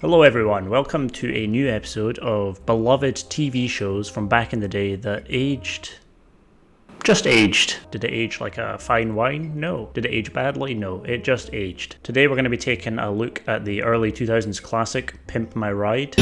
Hello everyone, welcome to a new episode of beloved TV shows from back in the day that aged... just aged. Did it age like a fine wine? No. Did it age badly? No. It just aged. Today we're going to be taking a look at the early 2000s classic, Pimp My Ride.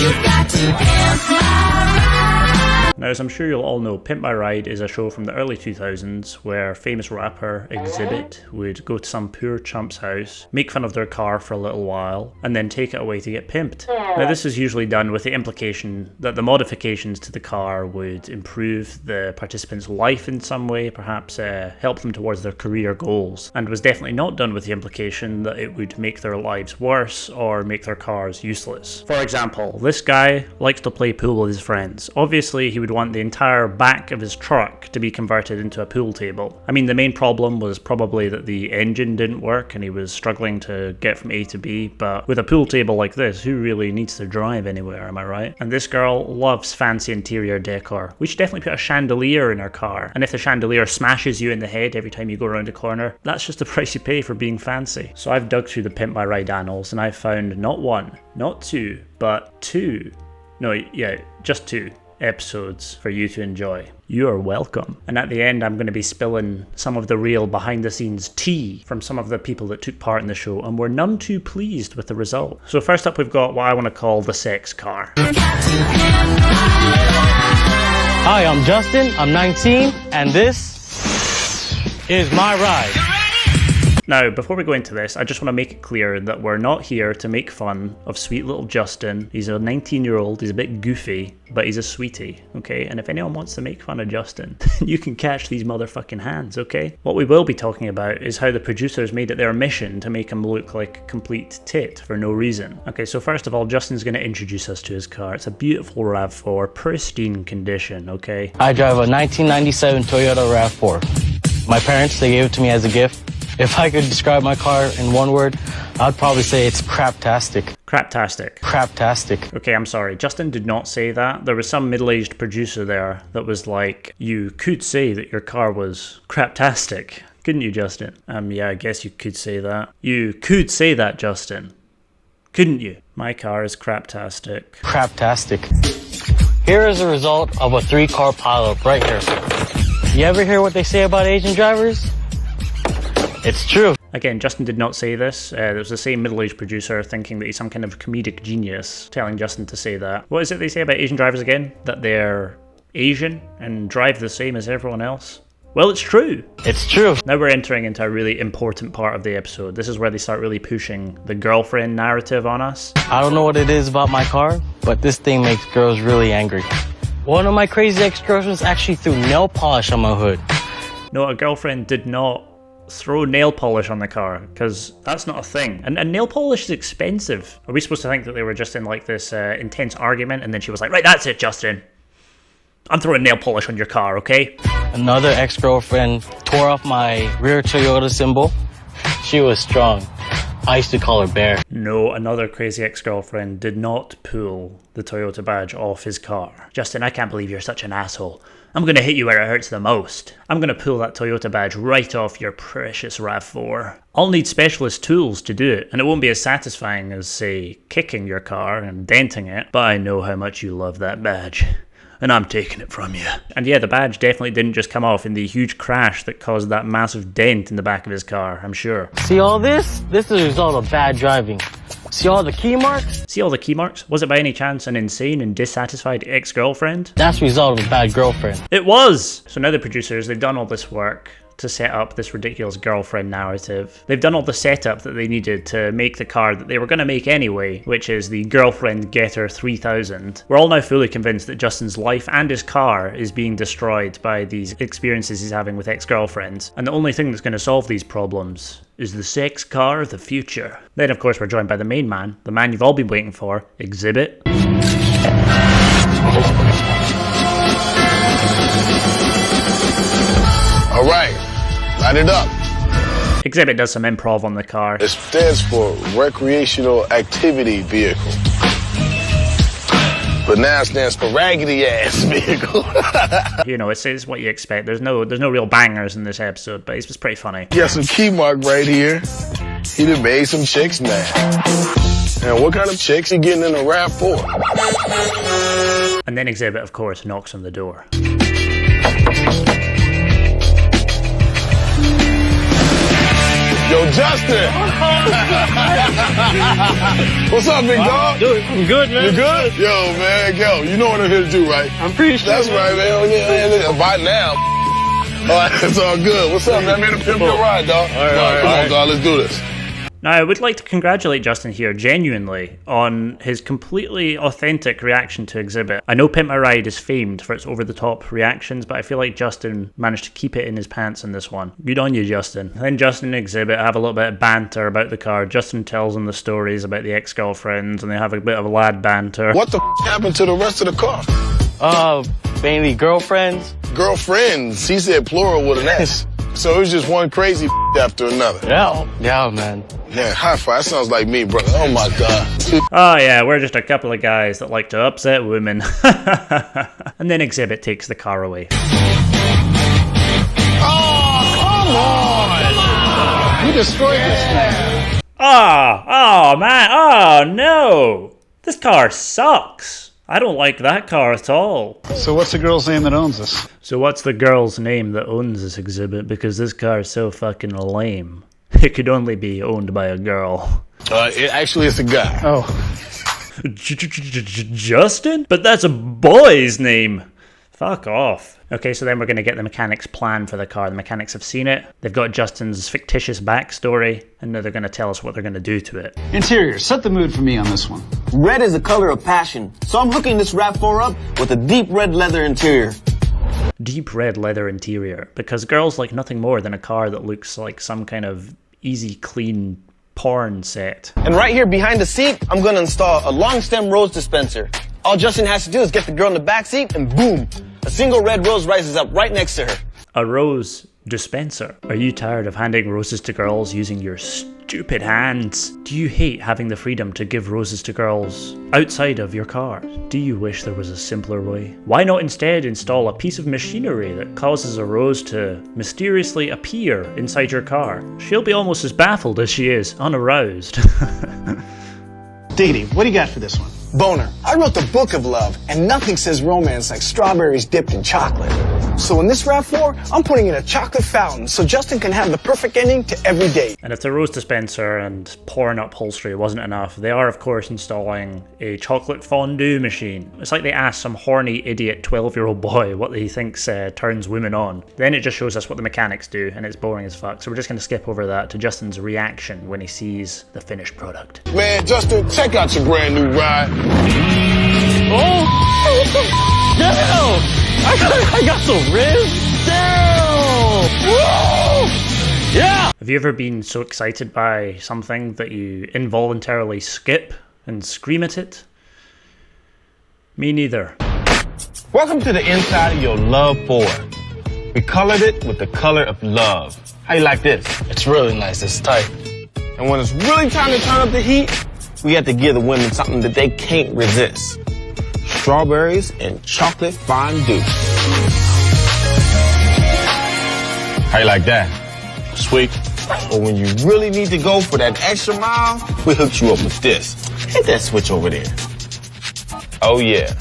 Now, as I'm sure you'll all know, Pimp My Ride is a show from the early 2000s where famous rapper Exhibit would go to some poor chump's house, make fun of their car for a little while, and then take it away to get pimped. Now, this is usually done with the implication that the modifications to the car would improve the participant's life in some way, perhaps help them towards their career goals, and was definitely not done with the implication that it would make their lives worse or make their cars useless. For example, this guy likes to play pool with his friends. Obviously, he would want the entire back of his truck to be converted into a pool table. I mean, the main problem was probably that the engine didn't work and he was struggling to get from A to B, but with a pool table like this, who really needs to drive anywhere, am I right? And this girl loves fancy interior decor. We should definitely put a chandelier in her car, and if the chandelier smashes you in the head every time you go around a corner, that's just the price you pay for being fancy. So I've dug through the Pimp My Ride annals and I've found not one, not two, but two. No, yeah, just two episodes for you to enjoy. You are welcome. And at the end, I'm going to be spilling some of the real behind the scenes tea from some of the people that took part in the show and were none too pleased with the result. So first up, we've got what I want to call the sex car. Hi, I'm Justin, I'm 19, and this is my ride. Now, before we go into this, I just want to make it clear that we're not here to make fun of sweet little Justin. He's a 19-year-old, he's a bit goofy, but he's a sweetie, okay? And if anyone wants to make fun of Justin, you can catch these motherfucking hands, okay? What we will be talking about is how the producers made it their mission to make him look like a complete tit for no reason. Okay, so first of all, Justin's going to introduce us to his car. It's a beautiful RAV4, pristine condition, okay? I drive a 1997 Toyota RAV4. My parents, they gave it to me as a gift. If I could describe my car in one word, I'd probably say it's craptastic. Craptastic. Craptastic. Okay, I'm sorry. Justin did not say that. There was some middle-aged producer there that was like, you could say that your car was craptastic. Couldn't you, Justin? Yeah, I guess you could say that. You could say that, Justin. Couldn't you? My car is craptastic. Craptastic. Here is a result of a 3-car pileup right here. You ever hear what they say about Asian drivers? It's true. Again, Justin did not say this. There was the same middle-aged producer thinking that he's some kind of comedic genius telling Justin to say that. What is it they say about Asian drivers again? That they're Asian and drive the same as everyone else? Well, it's true. It's true. Now we're entering into a really important part of the episode. This is where they start really pushing the girlfriend narrative on us. I don't know what it is about my car, but this thing makes girls really angry. One of my crazy ex-girlfriends actually threw nail polish on my hood. No, a girlfriend did not throw nail polish on the car, because that's not a thing. And nail polish is expensive. Are we supposed to think that they were just in like this intense argument and then she was like, right, that's it, Justin. I'm throwing nail polish on your car, okay? Another ex-girlfriend tore off my rear Toyota symbol. She was strong. I used to call her Bear. No, another crazy ex-girlfriend did not pull the Toyota badge off his car. Justin, I can't believe you're such an asshole. I'm going to hit you where it hurts the most. I'm going to pull that Toyota badge right off your precious RAV4. I'll need specialist tools to do it, and it won't be as satisfying as, say, kicking your car and denting it, but I know how much you love that badge. And I'm taking it from you. And yeah, the badge definitely didn't just come off in the huge crash that caused that massive dent in the back of his car, I'm sure. See all this? This is a result of bad driving. See all the key marks? See all the key marks? Was it by any chance an insane and dissatisfied ex-girlfriend? That's the result of a bad girlfriend. It was! So now the producers, they've done all this work to set up this ridiculous girlfriend narrative. They've done all the setup that they needed to make the car that they were going to make anyway, which is the Girlfriend Getter 3000. We're all now fully convinced that Justin's life and his car is being destroyed by these experiences he's having with ex-girlfriends, and the only thing that's going to solve these problems is the sex car of the future. Then of course we're joined by the main man, the man you've all been waiting for, Exhibit. Alright, light it up. Exhibit does some improv on the car. It stands for Recreational Activity Vehicle. But now it stands for Raggedy Ass Vehicle. You know, it's what you expect. There's no real bangers in this episode, but it's just pretty funny. Got some key mark right here. He done made some chicks mad. And what kind of chicks he getting in a rap for? And then Exhibit, of course, knocks on the door. Yo, Justin! What's up, big dog? Dude, I'm good, man. You good? Yo, man, you know what I'm here to do, right? I'm pretty sure. That's right, man. Oh, yeah, by now. All right, it's all good. What's up, man? I'm here to pimp your ride, dog. All right, come on, dog. Let's do this. Now, I would like to congratulate Justin here, genuinely, on his completely authentic reaction to Exhibit. I know Pimp My Ride is famed for its over-the-top reactions, but I feel like Justin managed to keep it in his pants in this one. Good on you, Justin. Then Justin and Exhibit have a little bit of banter about the car. Justin tells him the stories about the ex-girlfriends, and they have a bit of lad banter. What the happened to the rest of the car? Mainly girlfriends. Girlfriends. He said plural with an S. So it was just one crazy after another. Yeah, man. Man, high five. That sounds like me, brother. Oh, my God. Oh yeah, we're just a couple of guys that like to upset women. And then Exhibit takes the car away. Oh, come on! You destroyed this thing. Oh man, oh no! This car sucks. I don't like that car at all. So what's the girl's name that owns this? So what's the girl's name that owns this Exhibit? Because this car is so fucking lame. It could only be owned by a girl. It's a guy. Oh. Justin? But that's a boy's name. Fuck off. Okay, so then we're going to get the mechanics' plan for the car. The mechanics have seen it. They've got Justin's fictitious backstory, and now they're going to tell us what they're going to do to it. Interior, set the mood for me on this one. Red is the color of passion, so I'm hooking this RAV4 up with a deep red leather interior. Deep red leather interior, because girls like nothing more than a car that looks like some kind of easy, clean porn set. And right here behind the seat, I'm gonna install a long stem rose dispenser. All Justin has to do is get the girl in the back seat and boom, a single red rose rises up right next to her. A rose dispenser. Are you tired of handing roses to girls using your stupid hands? Do you hate having the freedom to give roses to girls outside of your car? Do you wish there was a simpler way? Why not instead install a piece of machinery that causes a rose to mysteriously appear inside your car? She'll be almost as baffled as she is unaroused. Diggity, what do you got for this one? Boner, I wrote the book of love, and nothing says romance like strawberries dipped in chocolate. So in this RAV4, I'm putting in a chocolate fountain so Justin can have the perfect ending to every date. And if the rose dispenser and porn upholstery wasn't enough, they are of course installing a chocolate fondue machine. It's like they asked some horny idiot 12-year-old boy what he thinks turns women on. Then it just shows us what the mechanics do, and it's boring as fuck. So we're just going to skip over that to Justin's reaction when he sees the finished product. Man, Justin, check out your brand new ride. Oh, what the hell? I got some ribs. Damn! Woo! Yeah! Have you ever been so excited by something that you involuntarily skip and scream at it? Me neither. Welcome to the inside of your Love 4. We colored it with the color of love. How you like this? It's really nice, it's tight. And when it's really time to turn up the heat, we have to give the women something that they can't resist. Strawberries and chocolate fondue. How you like that? Sweet. Or when you really need to go for that extra mile, we hooked you up with this. Hit that switch over there. Oh yeah,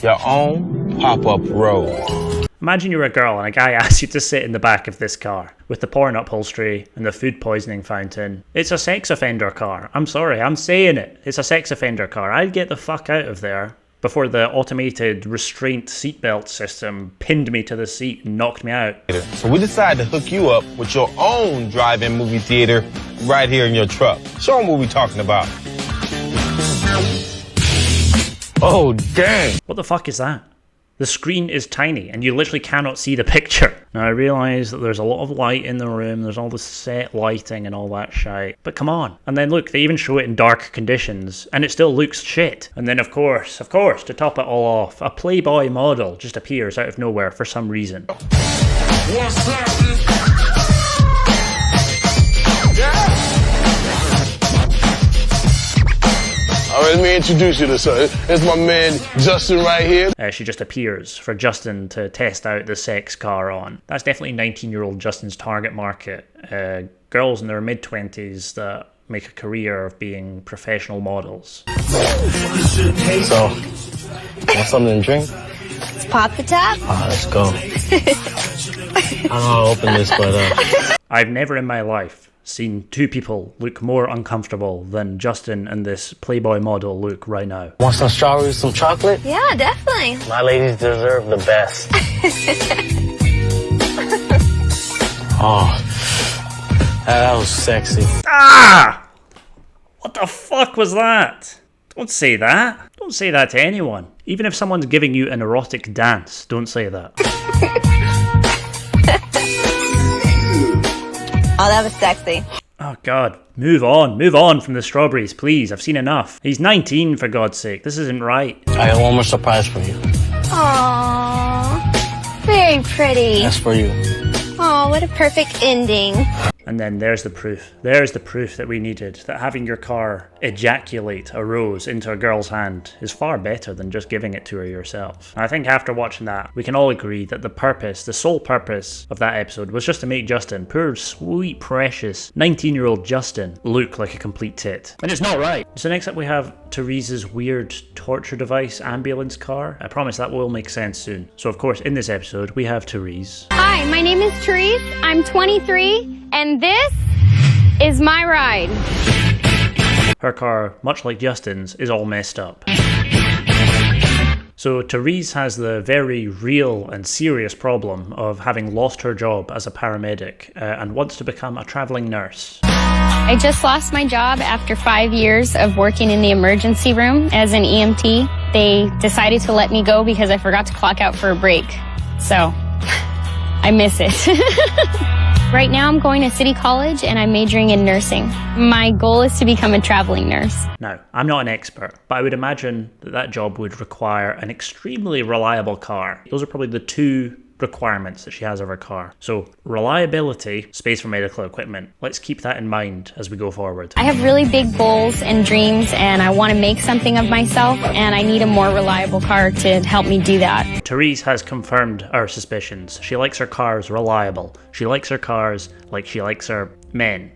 your own pop-up road. Imagine you're a girl and a guy asks you to sit in the back of this car with the porn upholstery and the food poisoning fountain. It's a sex offender car. I'm sorry, I'm saying it. It's a sex offender car. I'd get the fuck out of there before the automated restraint seatbelt system pinned me to the seat and knocked me out. So we decided to hook you up with your own drive-in movie theater right here in your truck. Show them what we're talking about. Oh, dang. What the fuck is that? The screen is tiny and you literally cannot see the picture. Now I realise that there's a lot of light in the room, there's all the set lighting and all that shite. But come on. And then look, they even show it in dark conditions and it still looks shit. And then of course, to top it all off, a Playboy model just appears out of nowhere for some reason. Let me introduce you to something. It's my man Justin right here. She just appears for Justin to test out the sex car on. That's definitely 19-year-old Justin's target market. Girls in their mid-20s that make a career of being professional models. So, want something to drink? Let's pop the top. Let's go. I don't know how to open this, but I've never in my life seen two people look more uncomfortable than Justin and this Playboy model look right now. Want some strawberries, some chocolate? Yeah, definitely. My ladies deserve the best. Oh, that was sexy. Ah! What the fuck was that? Don't say that. Don't say that to anyone. Even if someone's giving you an erotic dance, don't say that. Oh, that was sexy. Oh god, move on from the strawberries, please. I've seen enough. He's 19, for God's sake. This isn't right. I got one more surprise for you. Aww, very pretty. That's for you. Aw, what a perfect ending. And then there's the proof. There's the proof that we needed, that having your car ejaculate a rose into a girl's hand is far better than just giving it to her yourself. And I think after watching that, we can all agree that the sole purpose of that episode was just to make Justin, poor, sweet, precious 19-year-old Justin, look like a complete tit. And it's not right. So next up we have Therese's weird torture device ambulance car. I promise that will make sense soon. So of course, in this episode, we have Therese. Hi, my name is Therese. I'm 23. And this is my ride. Her car, much like Justin's, is all messed up. So Therese has the very real and serious problem of having lost her job as a paramedic and wants to become a travelling nurse. I just lost my job after 5 years of working in the emergency room as an EMT. They decided to let me go because I forgot to clock out for a break. So, I miss it. Right now I'm going to City College and I'm majoring in nursing. My goal is to become a traveling nurse. Now, I'm not an expert, but I would imagine that job would require an extremely reliable car. Those are probably the two requirements that she has of her car. So reliability, space for medical equipment. Let's keep that in mind as we go forward. I have really big goals and dreams and I want to make something of myself and I need a more reliable car to help me do that. Therese has confirmed our suspicions. She likes her cars reliable. She likes her cars like she likes her men.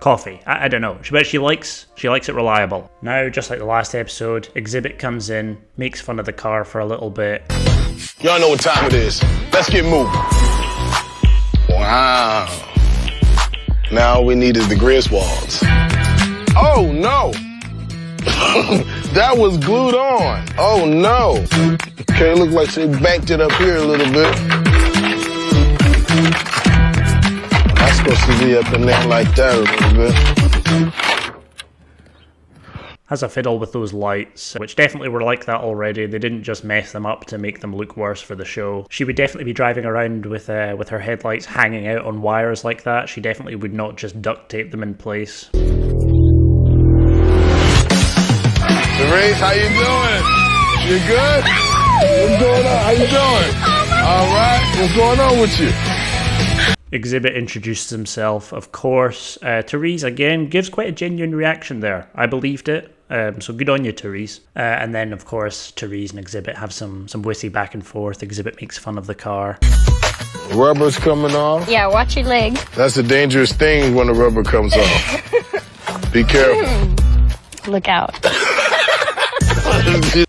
Coffee. I don't know. But she likes it reliable. Now, just like the last episode, Exhibit comes in, makes fun of the car for a little bit. Y'all know what time it is. Let's get moving. Wow. Now all we need is the Griswolds. Oh, no. That was glued on. Oh, no. Okay, look like she banked it up here a little bit. Not supposed to be up in there like that a little bit. Has a fiddle with those lights, which definitely were like that already. They didn't just mess them up to make them look worse for the show. She would definitely be driving around with her headlights hanging out on wires like that. She definitely would not just duct tape them in place. Therese, how you doing? You good? What's going on? How you doing? All right. What's going on with you? Exhibit introduces himself, of course. Therese, again, gives quite a genuine reaction there. I believed it. So good on you, Therese. And then, of course, Therese and Exhibit have some witty back and forth. Exhibit makes fun of the car. The rubber's coming off. Yeah, watch your leg. That's a dangerous thing when the rubber comes off. Be careful. Look out.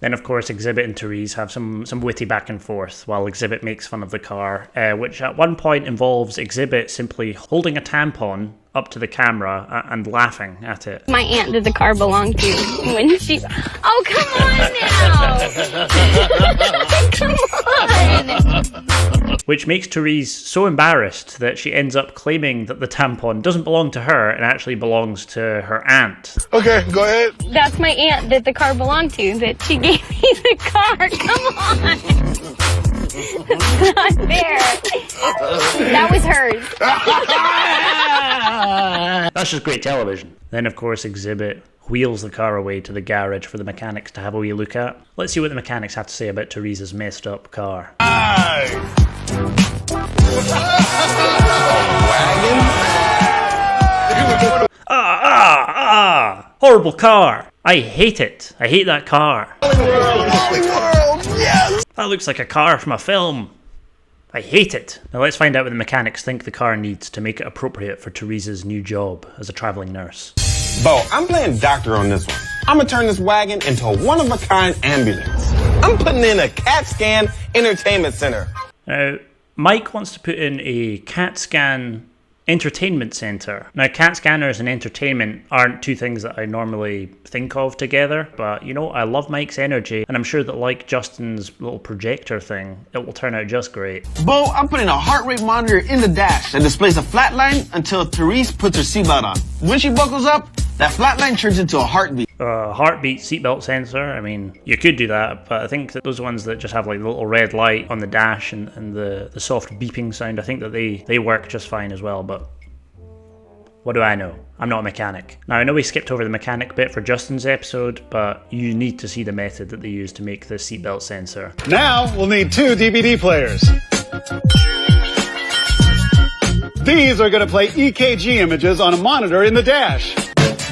Then, of course, Exhibit and Therese have some witty back and forth while Exhibit makes fun of the car, which at one point involves Exhibit simply holding a tampon up to the camera and laughing at it. My aunt did the car belong to when she... Oh, come on now! Come on! Which makes Therese so embarrassed that she ends up claiming that the tampon doesn't belong to her and actually belongs to her aunt. Okay, go ahead. That's my aunt that the car belonged to, that she gave me the car. Come on! It's not fair. That was hers. That's just great television. Then, of course, Exhibit wheels the car away to the garage for the mechanics to have a wee look at. Let's see what the mechanics have to say about Therese's messed up car. Horrible car. I hate it. I hate that car. That looks like a car from a film. I hate it. Now let's find out what the mechanics think the car needs to make it appropriate for Therese's new job as a traveling nurse. Bo, I'm playing doctor on this one. I'm gonna turn this wagon into a one-of-a-kind ambulance. I'm putting in a CAT scan entertainment center. Now, Mike wants to put in a CAT scan entertainment center. Now, CAT scanners and entertainment aren't two things that I normally think of together, but you know, I love Mike's energy, and I'm sure that like Justin's little projector thing, it will turn out just great. Bo, I'm putting a heart rate monitor in the dash that displays a flat line until Therese puts her seatbelt on. When she buckles up, that flat line turns into a heartbeat. Heartbeat seatbelt sensor, I mean, you could do that, but I think that those ones that just have like the little red light on the dash and the soft beeping sound, I think that they work just fine as well, but what do I know? I'm not a mechanic. Now, I know we skipped over the mechanic bit for Justin's episode, but you need to see the method that they use to make the seatbelt sensor. Now we'll need 2 DVD players. These are going to play EKG images on a monitor in the dash.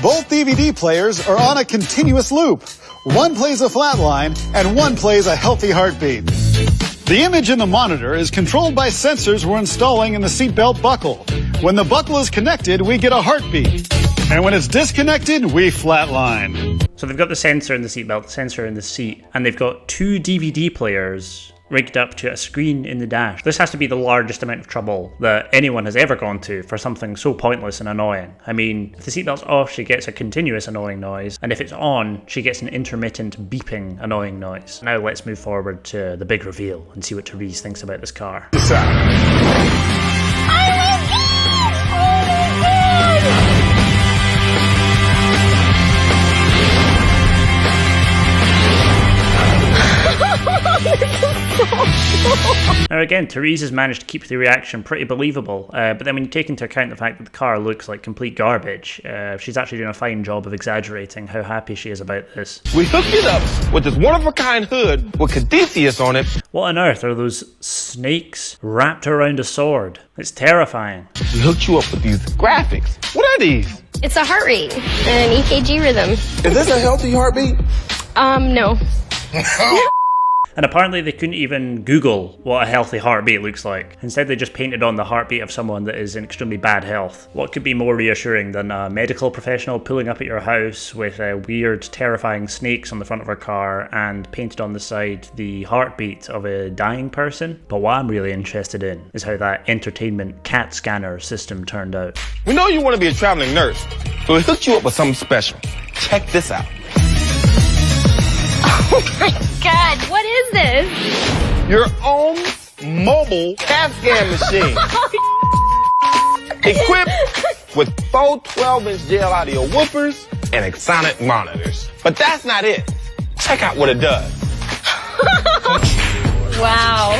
Both DVD players are on a continuous loop. One plays a flat line and one plays a healthy heartbeat. The image in the monitor is controlled by sensors we're installing in the seatbelt buckle. When the buckle is connected, we get a heartbeat. And when it's disconnected, we flatline. So they've got the sensor in the seatbelt, the sensor in the seat, and they've got 2 DVD players rigged up to a screen in the dash. This has to be the largest amount of trouble that anyone has ever gone to for something so pointless and annoying. I mean, if the seatbelt's off, she gets a continuous annoying noise, and if it's on, she gets an intermittent beeping annoying noise. Now let's move forward to the big reveal and see what Therese thinks about this car. Now again, Therese has managed to keep the reaction pretty believable, but then when you take into account the fact that the car looks like complete garbage, she's actually doing a fine job of exaggerating how happy she is about this. We hooked it up with this one-of-a-kind hood with Caduceus on it. What on earth are those snakes wrapped around a sword? It's terrifying. We hooked you up with these graphics. What are these? It's a heart rate and an EKG rhythm. Is this a healthy heartbeat? No. And apparently they couldn't even Google what a healthy heartbeat looks like. Instead they just painted on the heartbeat of someone that is in extremely bad health. What could be more reassuring than a medical professional pulling up at your house with weird, terrifying snakes on the front of her car and painted on the side the heartbeat of a dying person? But what I'm really interested in is how that entertainment CAT scanner system turned out. We know you want to be a traveling nurse, so we hooked you up with something special. Check this out. Oh my God, what is this? Your own mobile CAT scan machine. Equipped with 4 12-inch JL audio woofers and Exonic monitors. But that's not it. Check out what it does. Wow.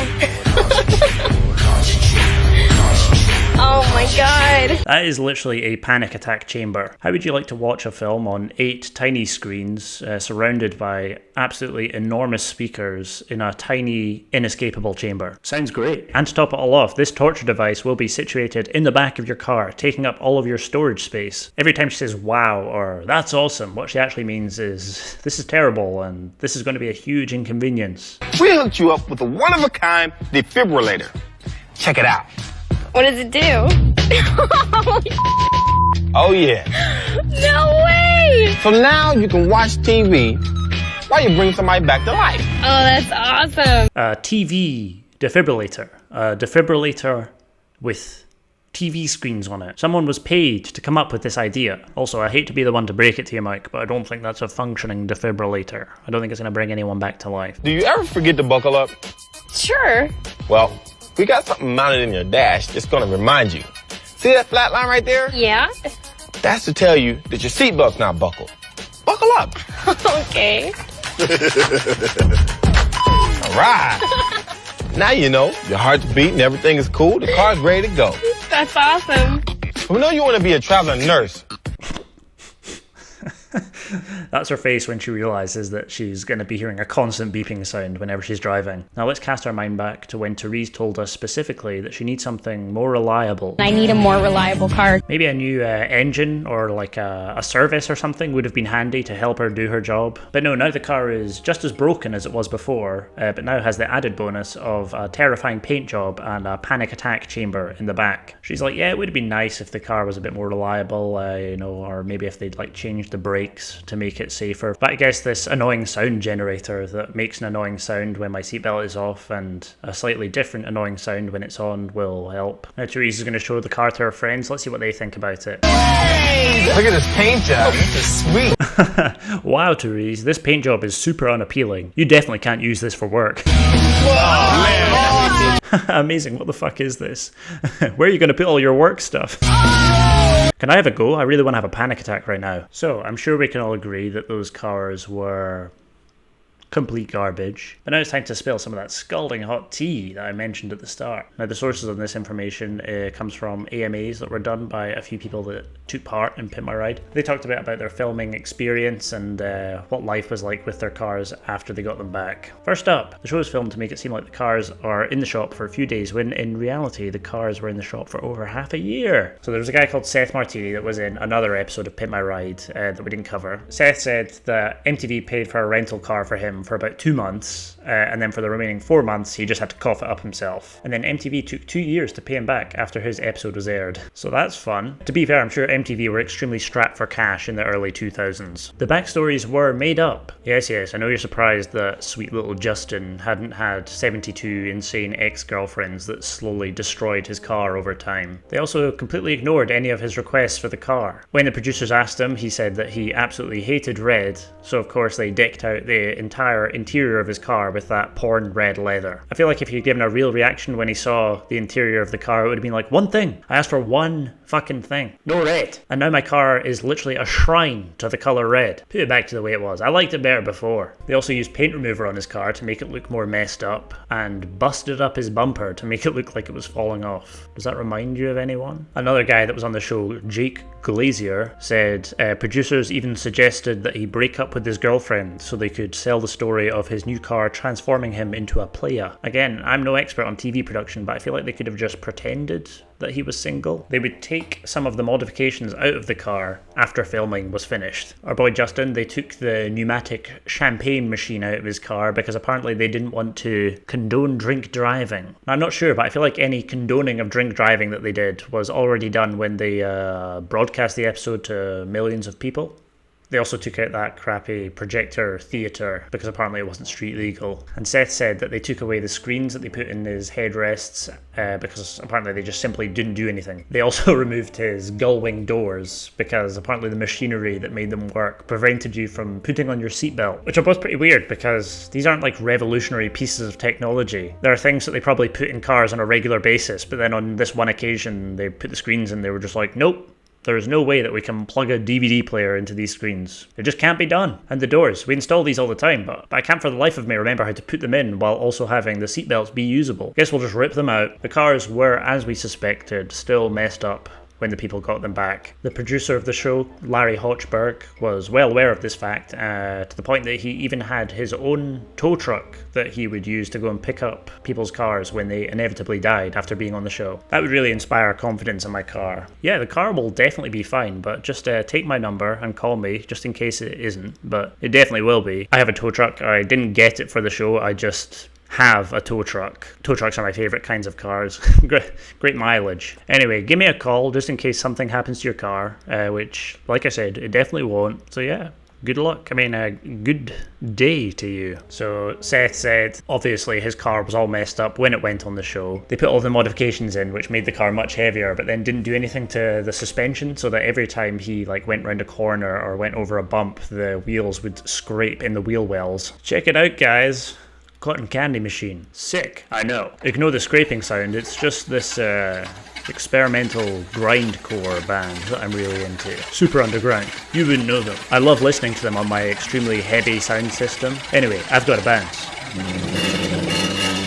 Oh my God. That is literally a panic attack chamber. How would you like to watch a film on 8 tiny screens surrounded by absolutely enormous speakers in a tiny, inescapable chamber? Sounds great. And to top it all off, this torture device will be situated in the back of your car, taking up all of your storage space. Every time she says wow or that's awesome, what she actually means is this is terrible and this is going to be a huge inconvenience. We hooked you up with a one-of-a-kind defibrillator. Check it out. What does it do? Oh yeah. No way! So now you can watch TV while you bring somebody back to life. Oh, that's awesome. TV defibrillator. Defibrillator with TV screens on it. Someone was paid to come up with this idea. Also, I hate to be the one to break it to you, Mike, but I don't think that's a functioning defibrillator. I don't think it's going to bring anyone back to life. Do you ever forget to buckle up? Sure. Well, we got something mounted in your dash that's going to remind you. See that flat line right there? Yeah. That's to tell you that your seatbelt's not buckled. Buckle up. Okay. All right. Now you know your heart's beating, and everything is cool. The car's ready to go. That's awesome. We know you want to be a traveling nurse. That's her face when she realizes that she's going to be hearing a constant beeping sound whenever she's driving. Now let's cast our mind back to when Therese told us specifically that she needs something more reliable. I need a more reliable car. Maybe a new engine or like a service or something would have been handy to help her do her job. But no, now the car is just as broken as it was before, but now has the added bonus of a terrifying paint job and a panic attack chamber in the back. She's like, yeah, it would have been nice if the car was a bit more reliable, or maybe if they'd like changed the brakes to make it safer. But I guess this annoying sound generator that makes an annoying sound when my seatbelt is off and a slightly different annoying sound when it's on will help. Now Therese is going to show the car to her friends. Let's see what they think about it. Hey, look at this paint job. This is sweet. Wow, Therese, this paint job is super unappealing. You definitely can't use this for work. Amazing, what the fuck is this? Where are you going to put all your work stuff? Can I have a go? I really want to have a panic attack right now. So, I'm sure we can all agree that those cars were complete garbage. But now it's time to spill some of that scalding hot tea that I mentioned at the start. Now the sources of this information comes from AMAs that were done by a few people that took part in Pimp My Ride. They talked a bit about their filming experience and what life was like with their cars after they got them back. First up, the show was filmed to make it seem like the cars are in the shop for a few days when in reality the cars were in the shop for over half a year. So there was a guy called Seth Martini that was in another episode of Pimp My Ride that we didn't cover. Seth said that MTV paid for a rental car for him for about 2 months, and then for the remaining 4 months he just had to cough it up himself. And then MTV took 2 years to pay him back after his episode was aired. So that's fun. To be fair, I'm sure MTV were extremely strapped for cash in the early 2000s. The backstories were made up. Yes, I know you're surprised that sweet little Justin hadn't had 72 insane ex-girlfriends that slowly destroyed his car over time. They also completely ignored any of his requests for the car. When the producers asked him, he said that he absolutely hated red, so of course they decked out the entire interior of his car with that porn red leather. I feel like if he'd given a real reaction when he saw the interior of the car, it would have been like, one thing. I asked for one fucking thing. No red. And now my car is literally a shrine to the colour red. Put it back to the way it was. I liked it better before. They also used paint remover on his car to make it look more messed up and busted up his bumper to make it look like it was falling off. Does that remind you of anyone? Another guy that was on the show, Jake Glazier, said producers even suggested that he break up with his girlfriend so they could sell the story of his new car transforming him into a player. Again, I'm no expert on TV production, but I feel like they could have just pretended that he was single. They would take some of the modifications out of the car after filming was finished. Our boy Justin, they took the pneumatic champagne machine out of his car because apparently they didn't want to condone drink driving. Now, I'm not sure, but I feel like any condoning of drink driving that they did was already done when they broadcast the episode to millions of people. They also took out that crappy projector theatre because apparently it wasn't street legal. And Seth said that they took away the screens that they put in his headrests because apparently they just simply didn't do anything. They also removed his gull-wing doors because apparently the machinery that made them work prevented you from putting on your seatbelt, which are both pretty weird because these aren't like revolutionary pieces of technology. There are things that they probably put in cars on a regular basis, but then on this one occasion they put the screens in, they were just like, nope. There's no way that we can plug a DVD player into these screens. It just can't be done. And the doors, we install these all the time, but I can't for the life of me remember how to put them in while also having the seatbelts be usable. Guess we'll just rip them out. The cars were, as we suspected, still messed up when the people got them back. The producer of the show, Larry Hochberg, was well aware of this fact to the point that he even had his own tow truck that he would use to go and pick up people's cars when they inevitably died after being on the show. That would really inspire confidence in my car. Yeah, the car will definitely be fine, but just take my number and call me just in case it isn't, but it definitely will be. I have a tow truck. I didn't get it for the show, I just have a tow truck. Tow trucks are my favourite kinds of cars. Great mileage. Anyway, give me a call just in case something happens to your car, which, like I said, it definitely won't. So yeah, good luck. I mean, good day to you. So Seth said, obviously his car was all messed up when it went on the show. They put all the modifications in, which made the car much heavier, but then didn't do anything to the suspension, so that every time he went round a corner or went over a bump, the wheels would scrape in the wheel wells. Check it out, guys. Cotton candy machine. Sick, I know. Ignore the scraping sound, it's just this experimental grindcore band that I'm really into. Super underground. You wouldn't know them. I love listening to them on my extremely heavy sound system. Anyway, I've got to bounce.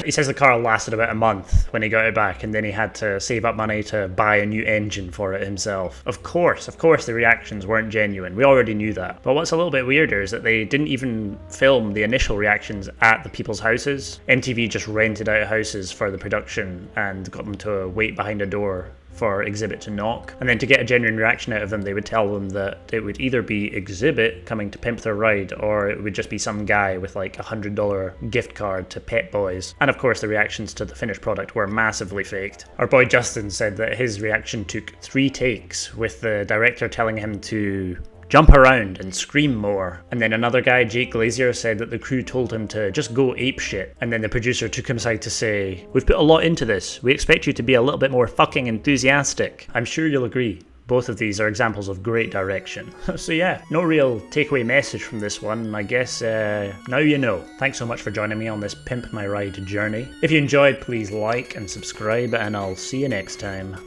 He says the car lasted about a month when he got it back, and then he had to save up money to buy a new engine for it himself. Of course, the reactions weren't genuine. We already knew that. But what's a little bit weirder is that they didn't even film the initial reactions at the people's houses. MTV just rented out houses for the production and got them to wait behind a door for Exhibit to knock, and then to get a genuine reaction out of them, they would tell them that it would either be Exhibit coming to pimp their ride, or it would just be some guy with like $100 gift card to Pet Boys. And of course the reactions to the finished product were massively faked. Our boy Justin said that his reaction took 3 takes, with the director telling him to jump around and scream more. And then another guy, Jake Glazier, said that the crew told him to just go apeshit. And then the producer took him aside to say, "We've put a lot into this. We expect you to be a little bit more fucking enthusiastic." I'm sure you'll agree. Both of these are examples of great direction. So yeah, no real takeaway message from this one. I guess now you know. Thanks so much for joining me on this Pimp My Ride journey. If you enjoyed, please like and subscribe, and I'll see you next time.